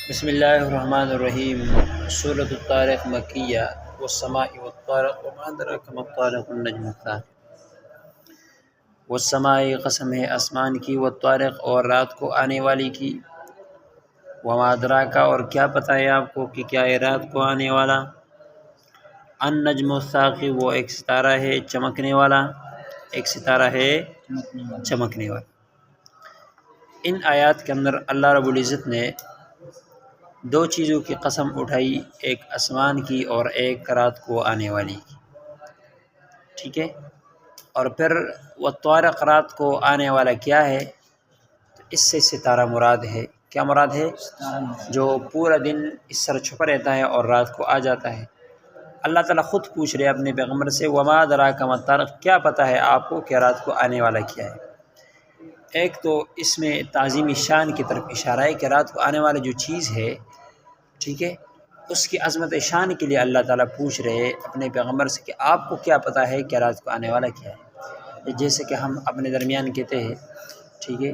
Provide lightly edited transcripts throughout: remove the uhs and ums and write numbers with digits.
بسم اللہ الرحمن الرحیم۔ سورۃ الطارق مکیہ والسماء والطارق وما ادراک ما الطارق النجم الثاقب۔ والسماء قسم ہے آسمان کی، والطارق اور رات کو آنے والی کی، وما ادراک اور کیا پتہ ہے آپ کو کہ کیا ہے رات کو آنے والا۔ النجم الثاقب وہ ایک ستارہ ہے چمکنے والا، ایک ستارہ ہے چمکنے والا۔ ان آیات کے اندر اللہ رب العزت نے دو چیزوں کی قسم اٹھائی، ایک آسمان کی اور ایک رات کو آنے والی کی، ٹھیک ہے۔ اور پھر والطارق رات کو آنے والا کیا ہے، تو اس سے ستارہ مراد ہے۔ کیا مراد ہے؟ جو پورا دن اس طرح چھپا رہتا ہے اور رات کو آ جاتا ہے۔ اللہ تعالیٰ خود پوچھ رہے اپنے پیغمبر سے، وما ادراک ما الطارق، کیا پتہ ہے آپ کو کہ رات کو آنے والا کیا ہے۔ ایک تو اس میں تعظیم شان کی طرف اشارہ ہے کہ رات کو آنے والی جو چیز ہے، ٹھیک ہے، اس کی عظمت شان کے لیے اللہ تعالیٰ پوچھ رہے اپنے پیغمبر سے کہ آپ کو کیا پتہ ہے کہ رات کو آنے والا کیا ہے۔ جیسے کہ ہم اپنے درمیان کہتے ہیں، ٹھیک ہے،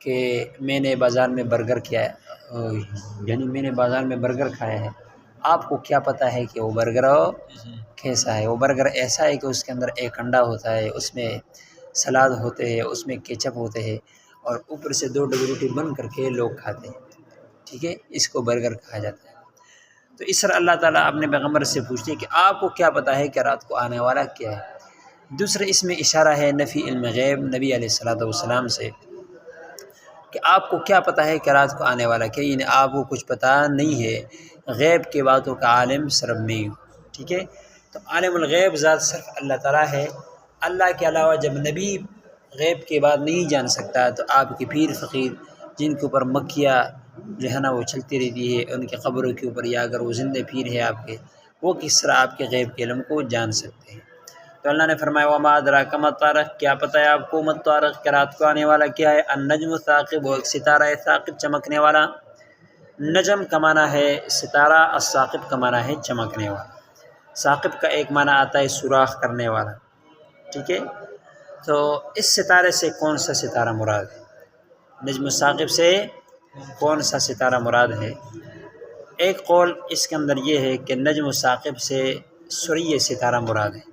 کہ میں نے بازار میں برگر کیا ہے، یعنی میں نے بازار میں برگر کھایا ہے، آپ کو کیا پتہ ہے کہ وہ برگر کیسا ہے۔ وہ برگر ایسا ہے کہ اس کے اندر ایک انڈا ہوتا ہے، اس میں سلاد ہوتے ہیں، اس میں کیچپ ہوتے ہیں، اور اوپر سے دو ڈبی روٹی بن کر کے لوگ کھاتے ہیں، ٹھیک ہے، اس کو برگر کہا جاتا ہے۔ تو اس طرح اللہ تعالیٰ اپنے پیغمبر سے پوچھتے ہیں کہ آپ کو کیا پتہ ہے کہ رات کو آنے والا کیا ہے۔ دوسرا اس میں اشارہ ہے نفی علم غیب نبی علیہ الصلوۃ والسلام سے، کہ آپ کو کیا پتہ ہے کہ رات کو آنے والا کیا، یعنی آپ کو کچھ پتہ نہیں ہے، غیب کے باتوں کا عالم صرف میں ہوں، ٹھیک ہے۔ تو عالم الغیب ذات صرف اللہ تعالیٰ ہے۔ اللہ کے علاوہ جب نبی غیب کے بعد نہیں جان سکتا، تو آپ کے پیر فقیر جن کے اوپر مکیہ جو ہے نا وہ چلتی رہتی ہے ان کے قبروں کے اوپر، یا اگر وہ زندہ پیر ہے آپ کے، وہ کس طرح آپ کے غیب کے علم کو جان سکتے ہیں۔ تو اللہ نے فرمایا وما ادراک ما الطارق، کیا پتہ ہے آپ کو ما الطارق کہ رات کو آنے والا کیا ہے۔ النجم الثاقب وہ ایک ستارہ ہے ثاقب چمکنے والا۔ نجم کا معنی ہے ستارہ، الثاقب کا معنی ہے چمکنے والا۔ ثاقب کا ایک معنی آتا ہے سوراخ کرنے والا، ٹھیک ہے۔ تو اس ستارے سے کون سا ستارہ مراد ہے، نجم الثاقب سے کون سا ستارہ مراد ہے؟ ایک قول اس کے اندر یہ ہے کہ نجم الثاقب سے سریہ ستارہ مراد ہے۔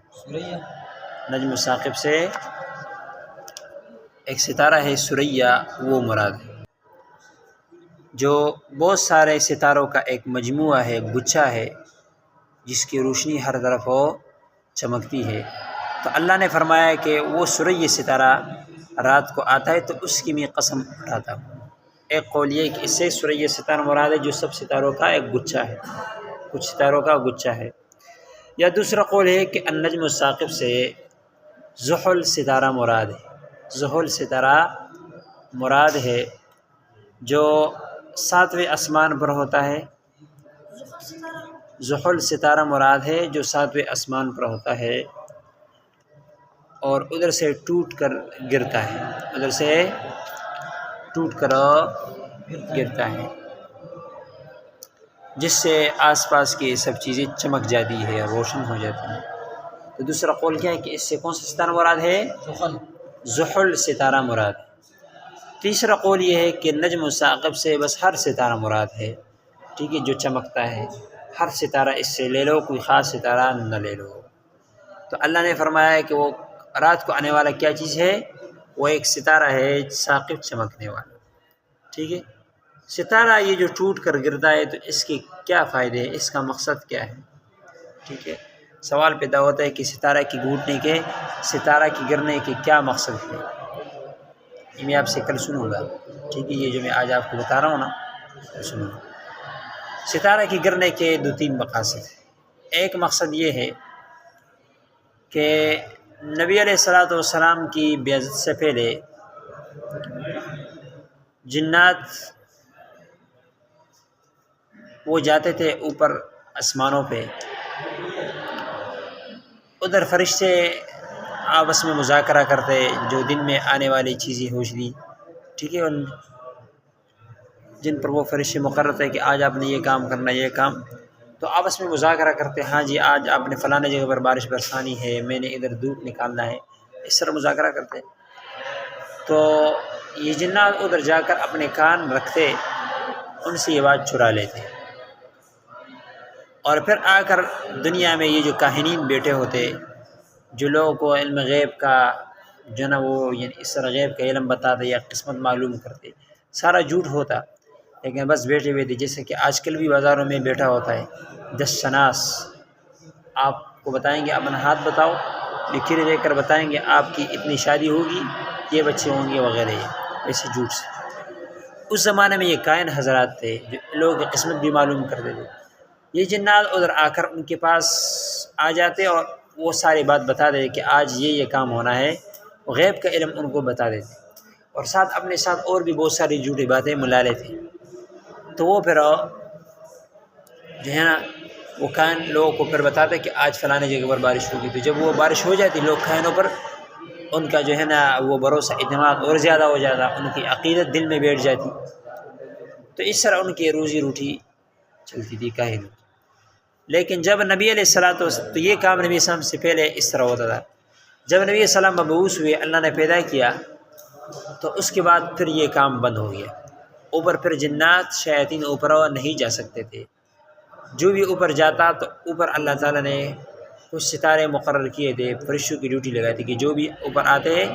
نجم الثاقب سے ایک ستارہ ہے سریہ، وہ مراد ہے، جو بہت سارے ستاروں کا ایک مجموعہ ہے، گچھا ہے، جس کی روشنی ہر طرف ہو چمکتی ہے۔ تو اللہ نے فرمایا کہ وہ سریہ ستارہ رات کو آتا ہے تو اس کی میں قسم اٹھاتا ہوں۔ ایک قول یہ کہ اس سے سریہ ستارہ مراد ہے جو سب ستاروں کا ایک گچھا ہے، کچھ ستاروں کا گچھا ہے۔ یا دوسرا قول ہے کہ النجم الثاقب سے زحل ستارہ مراد ہے، زحل ستارہ مراد ہے جو 7ویں آسمان پر ہوتا ہے۔ زحل ستارہ مراد ہے جو 7ویں آسمان پر ہوتا ہے اور ادھر سے ٹوٹ کر گرتا ہے، ادھر سے ٹوٹ کر گرتا ہے، جس سے آس پاس کی سب چیزیں چمک جاتی ہے، روشن ہو جاتی ہیں۔ تو دوسرا قول کیا ہے کہ اس سے کون سا ستارہ مراد ہے، زحل ستارہ مراد ہے۔ تیسرا قول یہ ہے کہ نجم الثاقب سے بس ہر ستارہ مراد ہے، ٹھیک ہے، جو چمکتا ہے، ہر ستارہ اس سے لے لو، کوئی خاص ستارہ نہ لے لو۔ تو اللہ نے فرمایا ہے کہ وہ رات کو آنے والا کیا چیز ہے، وہ ایک ستارہ ہے ثاقب چمکنے والا، ٹھیک ہے۔ ستارہ یہ جو ٹوٹ کر گرتا ہے تو اس کے کیا فائدے ہیں، اس کا مقصد کیا ہے، ٹھیک ہے۔ سوال پیدا ہوتا ہے کہ ستارہ کی ٹوٹنے کے، ستارہ کی گرنے کے کیا مقصد ہے، یہ میں آپ سے کل سنوں گا، ٹھیک ہے۔ یہ جو میں آج آپ کو بتا رہا ہوں نا، سنوں گا۔ ستارہ کی گرنے کے 2-3 مقاصد ہیں۔ ایک مقصد یہ ہے کہ نبی علیہ الصلوۃ والسلام کی بعثت سے پہلے جنات وہ جاتے تھے اوپر آسمانوں پہ، ادھر فرشتے آپس میں مذاکرہ کرتے جو دن میں آنے والی چیزیں ہوشلی، ٹھیک ہے، ان جن پر وہ فرشتے مقرر تھے کہ آج آپ نے یہ کام کرنا، یہ کام، تو آپس میں مذاکرہ کرتے، ہاں جی آج آپ نے فلاں جگہ پر بارش برسانی ہے، میں نے ادھر دودھ نکالنا ہے، اس طرح مذاکرہ کرتے۔ تو یہ جنات ادھر جا کر اپنے کان رکھتے ان سے یہ بات چرا لیتے ہیں، اور پھر آ کر دنیا میں یہ جو کاہنین بیٹے ہوتے جو لوگوں کو علم غیب کا جو نا وہ یعنی اس طرح غیب کا علم بتاتے یا قسمت معلوم کرتے، سارا جھوٹ ہوتا، لیکن بس بیٹھے ہوئے تھے. جیسے کہ آج کل بھی بازاروں میں بیٹھا ہوتا ہے دس شناس، آپ کو بتائیں گے اپنا ہاتھ بتاؤ، لکیر دے کر بتائیں گے آپ کی اتنی شادی ہوگی، یہ بچے ہوں گے وغیرہ، یہ ایسے جھوٹ سے. اس زمانے میں یہ کائن حضرات تھے جو لوگوں کی قسمت بھی معلوم کرتے تھے. یہ جنات ادھر آ کر ان کے پاس آ جاتے اور وہ ساری بات بتا دیتے کہ آج یہ کام ہونا ہے، غیب کا علم ان کو بتا دیتے، اور ساتھ اپنے ساتھ اور بھی بہت ساری جھوٹی باتیں ملا لیتے. تو وہ پھر جو ہے نا وہ کائن لوگوں کو پھر بتاتے کہ آج فلانے جگہ پر بارش ہوگی. تو جب وہ بارش ہو جاتی لوگ کائنوں پر ان کا جو ہے نا وہ بھروسہ اعتماد اور زیادہ ہو جاتا، ان کی عقیدت دل میں بیٹھ جاتی. تو اس طرح ان کی روزی روٹی چلتی تھی کاہنوں. لیکن جب نبی علیہ الصلوۃ والسلام، تو یہ کام نبی صلی اللہ علیہ وسلم سے پہلے اس طرح ہوتا تھا. جب نبی علیہ السلام مبعوث ہوئے، اللہ نے پیدا کیا، تو اس کے بعد پھر یہ کام بند ہو گیا. اوپر پھر جنات شیاطین اوپر نہیں جا سکتے تھے. جو بھی اوپر جاتا تو اوپر اللہ تعالیٰ نے کچھ ستارے مقرر کیے تھے، فرشتوں کی ڈیوٹی لگائی تھی کہ جو بھی اوپر آتے ہیں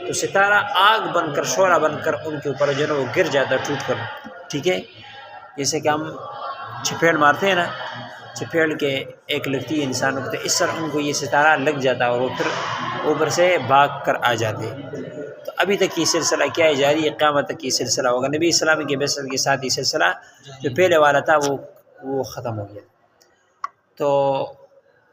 تو ستارہ آگ بن کر شعلہ بن کر ان کے اوپر جو ہے وہ گر جاتا ٹوٹ کر. ٹھیک ہے، جیسے کہ ہم چپیڑ مارتے ہیں نا، چپیڑ کے ایک لگتی ہے انسانوں کو، تو اس طرح ان کو یہ ستارہ لگ جاتا اور وہ پھر اوپر سے بھاگ کر آ جاتے. تو ابھی تک یہ سلسلہ کیا ہے جاری ہے، قیامت تک یہ سلسلہ ہوگا. نبی اسلام کے بعثت کے ساتھ یہ سلسلہ جو پہلے والا تھا وہ ختم ہو گیا. تو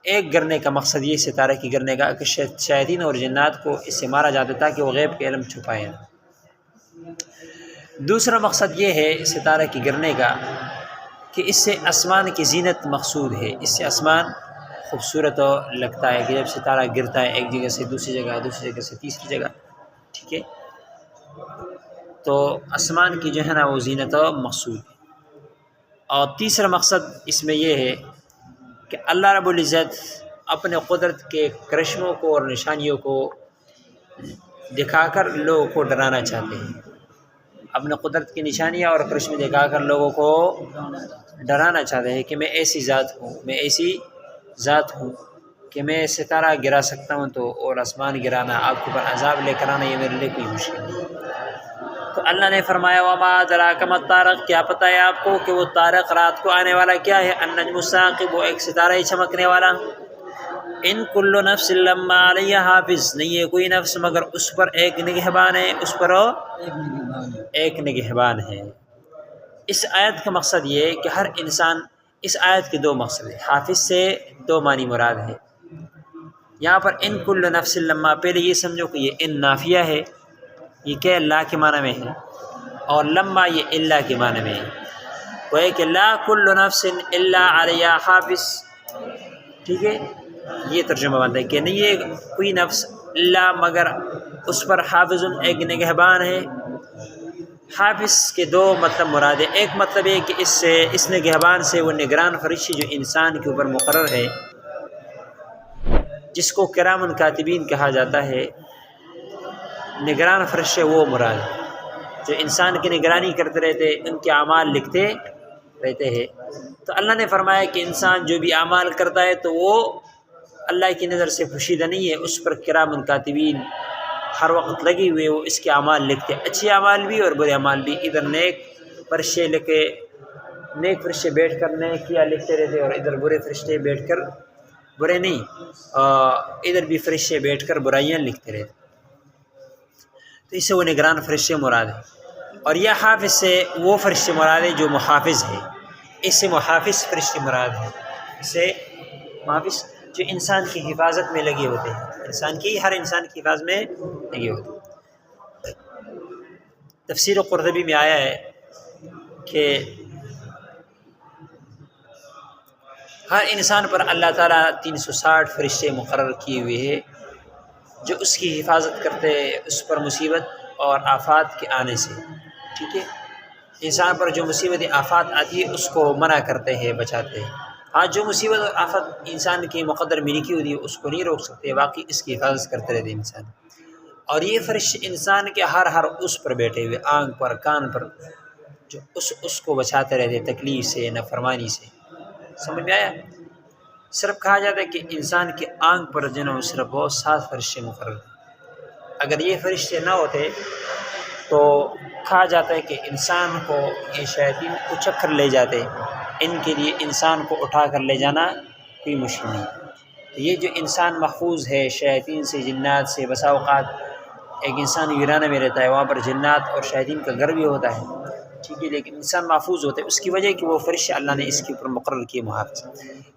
ایک گرنے کا مقصد یہ ستارہ کی گرنے کا کہ شیاطین اور جنات کو اس سے مارا جاتا تاکہ وہ غیب کے علم چھپائیں. دوسرا مقصد یہ ہے ستارہ کی گرنے کا کہ اس سے آسمان کی زینت مقصود ہے، اس سے آسمان خوبصورت لگتا ہے کہ جب ستارہ گرتا ہے ایک جگہ سے دوسری جگہ، دوسری جگہ سے تیسری جگہ. ٹھیک ہے، تو آسمان کی جو ہے نا وہ زینت مقصود ہے. اور تیسرا مقصد اس میں یہ ہے کہ اللہ رب العزت اپنے قدرت کے کرشموں کو اور نشانیوں کو دکھا کر لوگوں کو ڈرانا چاہتے ہیں. اپنے قدرت کی نشانیاں اور کرشمے دکھا کر لوگوں کو ڈرانا چاہتے ہیں کہ میں ایسی ذات ہوں، میں ایسی ذات ہوں کہ میں ستارہ گرا سکتا ہوں تو اور آسمان گرانا، آپ کے اوپر عذاب لے کر آنا، یہ میرے لیے کوئی مشکل نہیں. تو اللہ نے فرمایا وما ادراک ما الطارق، کیا پتہ ہے آپ کو کہ وہ طارق رات کو آنے والا کیا ہے؟ النجم الثاقب، وہ ایک ستارہ ہی چمکنے والا. ان کل نفس لما علیہ حافظ، نہیں ہے کوئی نفس مگر اس پر ایک نگہبان ہے، اس پر ایک نگہبان ہے. اس آیت کا مقصد یہ ہے کہ ہر انسان، اس آیت کے دو مقصد ہیں، حافظ سے دو معنی مراد ہے. یہاں پر ان کل نفس لما، پہلے یہ سمجھو کہ یہ ان نافیہ ہے، یہ کہ اللہ کے معنی میں ہے، اور لما یہ اللہ کے معنی میں ہے. وہ ہے کہ لا کل نفس الا علیہ حافظ. ٹھیک ہے، یہ ترجمہ بنتا ہے کہ نہیں یہ کوئی نفس اللہ مگر اس پر حافظ، ایک نگہبان ہے. حافظ کے دو مطلب مراد ہے. ایک مطلب ہے کہ اس نگہبان سے وہ نگران فرشتے جو انسان کے اوپر مقرر ہے، جس کو کرام کاتبین کہا جاتا ہے، نگران فرشتے وہ مراد ہے جو انسان کی نگرانی کرتے رہتے، ان کے اعمال لکھتے رہتے ہیں. تو اللہ نے فرمایا کہ انسان جو بھی اعمال کرتا ہے تو وہ اللہ کی نظر سے پوشیدہ نہیں ہے، اس پر کرام کاتبین ہر وقت لگے ہوئے، وہ اس کے اعمال لکھتے، اچھے اعمال بھی اور برے اعمال بھی. ادھر نیک فرشتے لکھے، نیک فرشتے بیٹھ کر نیک کیا لکھتے رہتے، اور ادھر برے فرشتے بیٹھ کر برے نہیں، ادھر بھی فرشتے بیٹھ کر برائیاں لکھتے رہتے. تو اس سے وہ نگران فرشتے مراد ہے. اور یہ حافظ سے وہ فرشتے مراد ہے جو محافظ ہے، اس سے محافظ فرشتے مراد ہے، اس سے محافظ جو انسان کی حفاظت میں لگے ہوتے ہیں، انسان کی ہر انسان کی حفاظت میں لگے ہوتے ہیں. تفسیر قرطبی میں آیا ہے کہ ہر انسان پر اللہ تعالیٰ 360 فرشتے مقرر کیے ہوئے ہیں جو اس کی حفاظت کرتے ہیں اس پر مصیبت اور آفات کے آنے سے. ٹھیک ہے، انسان پر جو مصیبت آفات آتی ہے اس کو منع کرتے ہیں، بچاتے ہیں. ہاں، جو مصیبت اور آفت انسان کے مقدر میں لکھی ہوتی ہے اس کو نہیں روک سکتے، باقی اس کی حفاظت کرتے رہتے انسان. اور یہ فرشتے انسان کے ہر اس پر بیٹھے ہوئے، آنکھ پر، کان پر، جو اس کو بچاتے رہتے تکلیف سے، نافرمانی سے. سمجھ میں آیا؟ صرف کہا جاتا ہے کہ انسان کے آنکھ پر صرف وہ 7 فرشتے مقرر ہیں. اگر یہ فرشتے نہ ہوتے تو کہا جاتا ہے کہ انسان کو یہ شیاطین اچک کر لے جاتے. ان کے لیے انسان کو اٹھا کر لے جانا کوئی مشکل نہیں. تو یہ جو انسان محفوظ ہے شیاطین سے، جنات سے. بسا اوقات ایک انسان ویرانہ میں رہتا ہے، وہاں پر جنات اور شیاطین کا گھر بھی ہوتا ہے، ٹھیک ہے، لیکن انسان محفوظ ہوتا ہے. اس کی وجہ کہ وہ فرشتے اللہ نے اس کے اوپر مقرر کیے محافظ.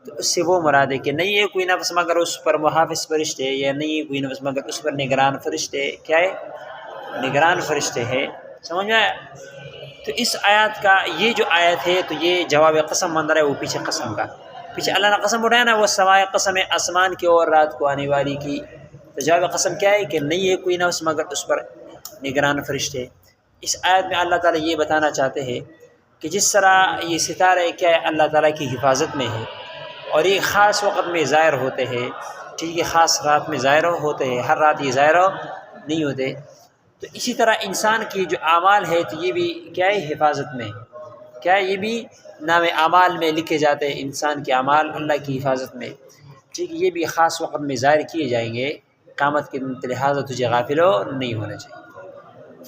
تو اس سے وہ مراد ہے کہ نہیں ہے کوئی نفس مگر اس پر محافظ فرشتے، یا نہیں ہے کوئی نفس مگر اس پر نگران فرشتے. کیا ہے؟ نگران فرشتے ہے. سمجھ میں آیا؟ تو اس آیات کا یہ جو آیت ہے تو یہ جواب قسم مندر ہے وہ پیچھے قسم کا. پیچھے اللہ نے قسم اٹھایا نا، وہ سوائے قسم ہے آسمان کی اور رات کو آنے والی کی. تو جواب قسم کیا ہے کہ نہیں ہے کوئی نفس مگر اس پر نگران فرشتے. اس آیت میں اللہ تعالیٰ یہ بتانا چاہتے ہیں کہ جس طرح یہ ستارے کیا ہے اللہ تعالیٰ کی حفاظت میں ہے، اور یہ خاص وقت میں ظاہر ہوتے ہیں، ٹھیک ہے، خاص رات میں ظاہر ہوتے ہیں، ہر رات یہ ظاہر نہیں ہوتے. تو اسی طرح انسان کی جو اعمال ہے تو یہ بھی کیا ہے حفاظت میں ہے. کیا ہے؟ یہ بھی نام اعمال میں لکھے جاتے ہیں، انسان کے اعمال اللہ کی حفاظت میں، ٹھیک ہے. یہ بھی خاص وقت میں ظاہر کیے جائیں گے قیامت کے دن، لہٰذا تجھے غافل نہیں ہونا چاہیے.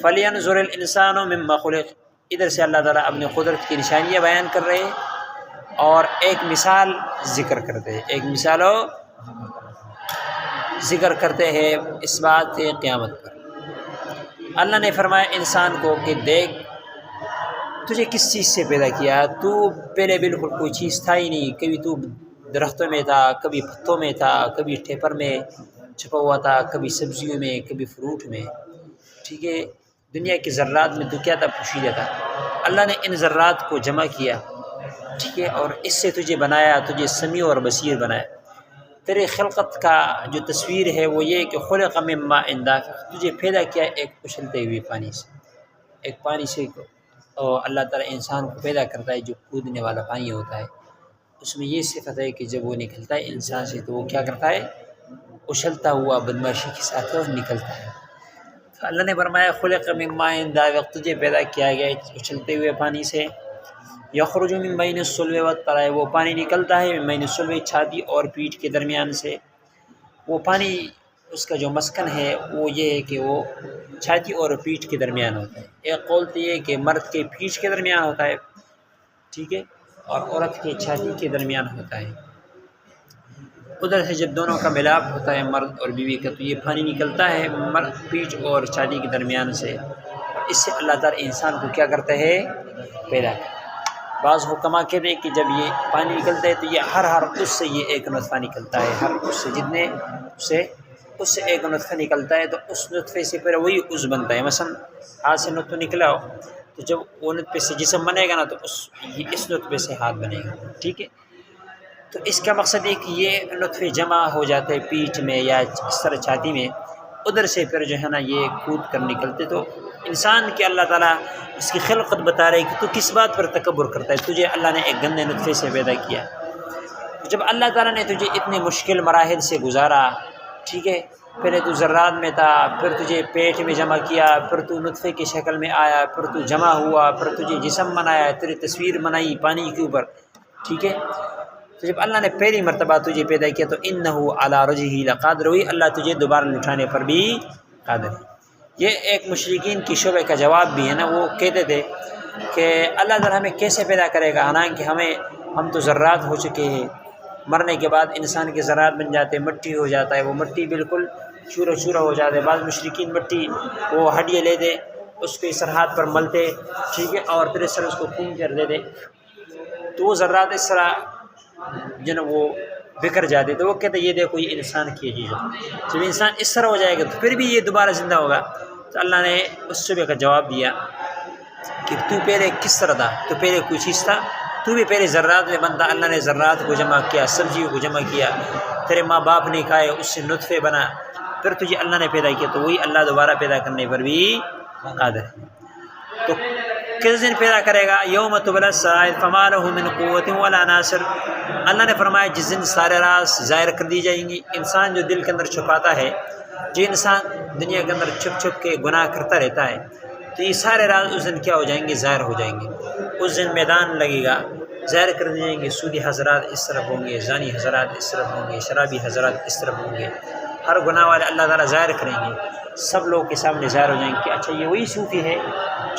فَلْيَنْظُرِ الْإِنسَانُ مِمَّا خُلِقَ. ادھر سے اللہ تعالیٰ اپنے قدرت کی نشانیاں بیان کر رہے ہیں اور ایک مثال ذکر کرتے ہیں. ایک مثال ذکر کرتے ہیں اس بات قیامت پر. اللہ نے فرمایا انسان کو کہ دیکھ تجھے کس چیز سے پیدا کیا. تو پہلے بالکل کوئی چیز تھا ہی نہیں. کبھی تو درختوں میں تھا، کبھی پتوں میں تھا، کبھی ٹھیپر میں چھپا ہوا تھا، کبھی سبزیوں میں، کبھی فروٹ میں، ٹھیک ہے. دنیا کے ذرات میں تو کیا تھا؟ پوشیدہ تھا. اللہ نے ان ذرات کو جمع کیا، ٹھیک ہے، اور اس سے تجھے بنایا، تجھے سمیع اور بصیر بنایا. تیرے خلقت کا جو تصویر ہے وہ یہ کہ خلق من ماء دافق. تجھے پیدا کیا ایک اچھلتے ہوئے پانی سے. ایک پانی سے اور اللہ تعالیٰ انسان کو پیدا کرتا ہے جو کودنے والا پانی ہوتا ہے. اس میں یہ صفت ہے کہ جب وہ نکلتا ہے انسان سے تو وہ کیا کرتا ہے؟ اچھلتا ہوا بدمعاشی کے ساتھ اور نکلتا ہے. تو اللہ نے فرمایا خلق من ماء دافق، تجھے پیدا کیا گیا اچھلتے ہوئے پانی سے. یخرج من بین الصلب والترائب، وہ پانی نکلتا ہے من بین الصلب چھاتی اور پیٹھ کے درمیان سے. وہ پانی اس کا جو مسکن ہے وہ یہ ہے کہ وہ چھاتی اور پیٹھ کے درمیان ہوتا ہے. ایک قول تو یہ ہے کہ مرد کے پیٹھ کے درمیان ہوتا ہے، ٹھیک ہے، اور عورت کے چھاتی کے درمیان ہوتا ہے. ادھر سے جب دونوں کا ملاپ ہوتا ہے مرد اور بیوی کا تو یہ پانی نکلتا ہے مرد پیٹھ اور چھاتی کے درمیان سے. اور اس سے اللہ تعالیٰ انسان کو کیا کرتا ہے؟ پیدا کرتا ہے. بعض حکما کہتے ہیں کہ جب یہ پانی نکلتا ہے تو یہ ہر اس سے یہ ایک نطفہ نکلتا ہے. ہر اس سے جتنے اس سے ایک نطفہ نکلتا ہے تو اس نطفے سے پھر وہی عضو بنتا ہے. مثلا ہاتھ سے نطفہ نکلا ہو تو جب وہ نطفے سے جسم بنے گا نا تو اس نطفے سے ہاتھ بنے گا، ٹھیک ہے. تو اس کا مقصد ہے کہ یہ نطفے جمع ہو جاتے ہیں پیٹھ میں یا اس طرح چھاتی میں، ادھر سے پھر جو ہے نا یہ کود کر نکلتے. تو انسان کے اللہ تعالیٰ اس کی خلقت بتا رہے کہ تو کس بات پر تکبر کرتا ہے. تجھے اللہ نے ایک گندے نطفے سے پیدا کیا. جب اللہ تعالیٰ نے تجھے اتنے مشکل مراحل سے گزارا، ٹھیک ہے، پہلے تو ذرات میں تھا، پھر تجھے پیٹ میں جمع کیا، پھر تو نطفے کی شکل میں آیا، پھر تو جمع ہوا، پھر تجھے جسم بنایا، تیری تصویر بنائی پانی کے اوپر، ٹھیک ہے. تو جب اللہ نے پہلی مرتبہ تجھے پیدا کیا تو انہ علی رجعہ لقادر، ہوئی اللہ تجھے دوبارہ لٹھانے پر بھی قادر ہے. یہ ایک مشرکین کی شبہ کا جواب بھی ہے نا. وہ کہتے تھے کہ اللہ تعالیٰ ہمیں کیسے پیدا کرے گا، حالانکہ ہم تو ذرات ہو چکے ہیں. مرنے کے بعد انسان کے ذرات بن جاتے، مٹی ہو جاتا ہے، وہ مٹی بالکل چورا چورا ہو جاتا ہے. بعض مشرکین مٹی وہ ہڈیاں لیتے، اس کو اس طرح ہاتھ پر ملتے، ٹھیک ہے، اور پھر اس طرح اس کو خون کر دیتے تو وہ ذرات اس طرح جو نا وہ بکھر جاتے. تو وہ کہتے یہ دیکھو یہ انسان کی چیز ہے. جب انسان اس طرح ہو جائے گا تو پھر بھی یہ دوبارہ زندہ ہوگا. تو اللہ نے اس شبہ کا جواب دیا کہ تو پہلے کس طرح تھا؟ تو پہلے کوئی چیز تھا؟ تو بھی پہلے ذرات میں بنتا. اللہ نے ذرات کو جمع کیا، سبزیوں کو جمع کیا، تیرے ماں باپ نے کھائے، اس سے نطفے بنا، پھر تجھے اللہ نے پیدا کیا. تو وہی اللہ دوبارہ پیدا کرنے پر بھی قادر ہے. تو کس دن پیدا کرے گا؟ یوم تبلی السرائر فما له من قوت ولا ناصر. اللہ نے فرمایا جس دن سارے راز ظاہر کر دی جائیں گی. انسان جو دل کے اندر چھپاتا ہے، جو انسان دنیا کے اندر چھپ چھپ کے گناہ کرتا رہتا ہے، تو یہ سارے راز اس دن کیا ہو جائیں گے؟ ظاہر ہو جائیں گے۔ اس دن میدان لگے گا، ظاہر کر دیے جائیں گے، سودی حضرات اس طرف ہوں گے، زانی حضرات اس طرف ہوں گے، شرابی حضرات اس طرف ہوں گے، ہر گناہ والے اللہ تعالیٰ ظاہر کریں گے، سب لوگ کے سامنے ظاہر ہو جائیں گے کہ اچھا یہ وہی صوفی ہے،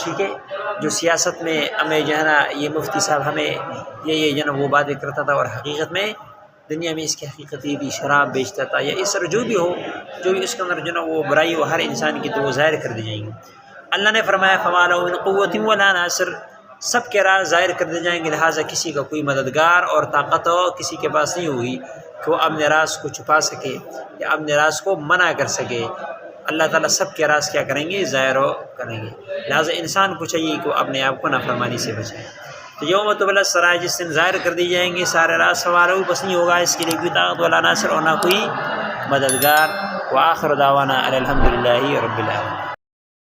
ٹھیک ہے، جو سیاست میں ہمیں جو ہے نا یہ مفتی صاحب ہمیں یہ جو ہے نا وہ باتیں کرتا تھا، اور حقیقت میں دنیا میں اس کی حقیقت یہ بھی شراب بیچتا تھا، یا اس طرح جو بھی ہو، جو بھی اس کے اندر جو ہے نا وہ برائی ہو ہر انسان کی، تو وہ ظاہر کر دی جائیں گی۔ اللہ نے فرمایا فما لہم من قوۃ ولا ناصر، سب کے راز ظاہر کر دی جائیں گے، لہٰذا کسی کا کوئی مددگار اور طاقت ہو کسی کے پاس نہیں ہوگی کہ وہ اپنے راز کو چھپا سکے یا اپنے راز کو منع کر سکے۔ اللہ تعالیٰ سب کے راز کیا کریں گے؟ ظاہر کریں گے، لہٰذا انسان کو چاہیے کہ وہ اپنے آپ کو نافرمانی سے بچائے۔ تو یوم تبلی السرائر، جس دن ظاہر کر دی جائیں گے سارے راز، سوال ہو بس نہیں ہوگا اس کے لیے کوئی طاقت والا ناصر اور نہ کوئی مددگار۔ وآخر دعوانا الحمد للہ رب العالمین۔